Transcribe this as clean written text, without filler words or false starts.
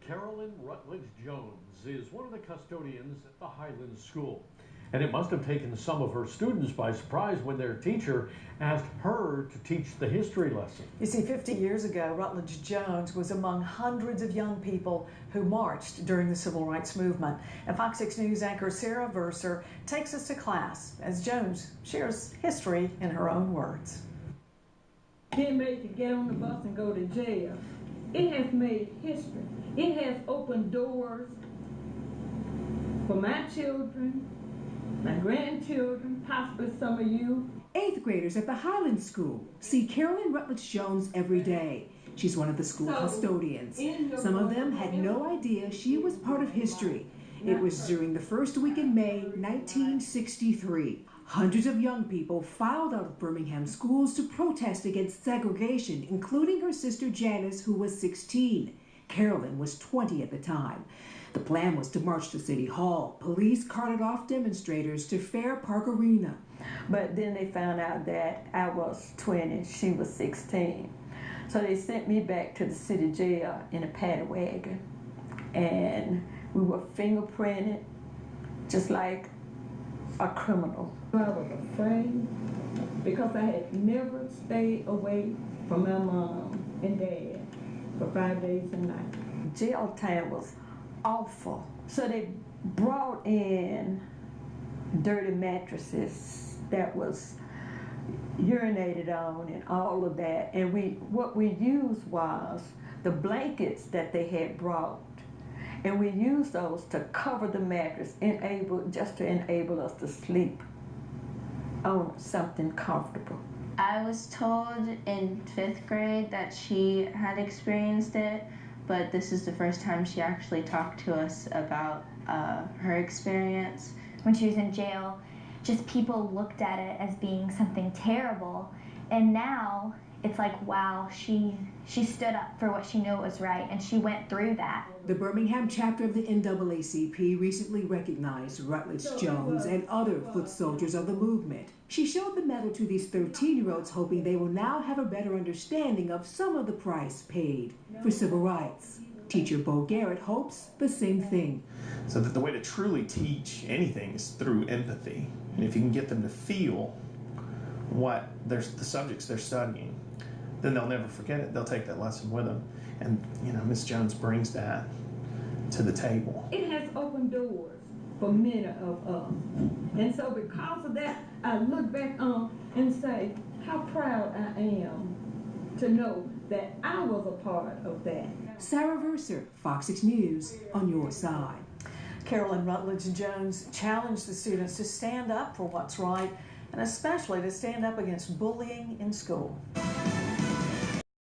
Carolyn Rutledge Jones is one of the custodians at the Highland School. And it must have taken some of her students by surprise when their teacher asked her to teach the history lesson. You see, 50 years ago, Rutledge Jones was among hundreds of young people who marched during the Civil Rights Movement. And Fox 6 News anchor Sarah Verser takes us to class as Jones shares history in her own words. Being made to get on the bus and go to jail, it has made history. It has opened doors for my children, my grandchildren, possibly some of you. 8th graders at the Highland School see Carolyn Rutledge Jones every day. She's one of the school custodians. Some of them had no idea she was part of history. It was during the first week in May 1963. Hundreds of young people filed out of Birmingham schools to protest against segregation, including her sister Janice, who was 16. Carolyn was 20 at the time. The plan was to march to City Hall. Police carted off demonstrators to Fair Park Arena. But then they found out that I was 20, she was 16. So they sent me back to the city jail in a paddy wagon. And we were fingerprinted just like a criminal. I was afraid because I had never stayed away from my mom and dad for 5 days and nights. Jail time was awful. So they brought in dirty mattresses that was urinated on and all of that. And what we used was the blankets that they had brought. And we used those to cover the mattress, just to enable us to sleep on something comfortable. I was told in 5th grade that she had experienced it, but this is the first time she actually talked to us about her experience. When she was in jail, just people looked at it as being something terrible, and now it's like, wow, she stood up for what she knew was right, and she went through that. The Birmingham chapter of the NAACP recently recognized Rutledge Jones and other foot soldiers of the movement. She showed the medal to these 13-year-olds, hoping they will now have a better understanding of some of the price paid for civil rights. Teacher Bo Garrett hopes the same thing. So that the way to truly teach anything is through empathy. And if you can get them to feel what the subjects they're studying, then they'll never forget it. They'll take that lesson with them. And, Miss Jones brings that to the table. It has opened doors for many of us. And so because of that, I look back on and say how proud I am to know that I was a part of that. Sarah Verser, Fox 6 News, on your side. Carolyn Rutledge Jones challenged the students to stand up for what's right, and especially to stand up against bullying in school.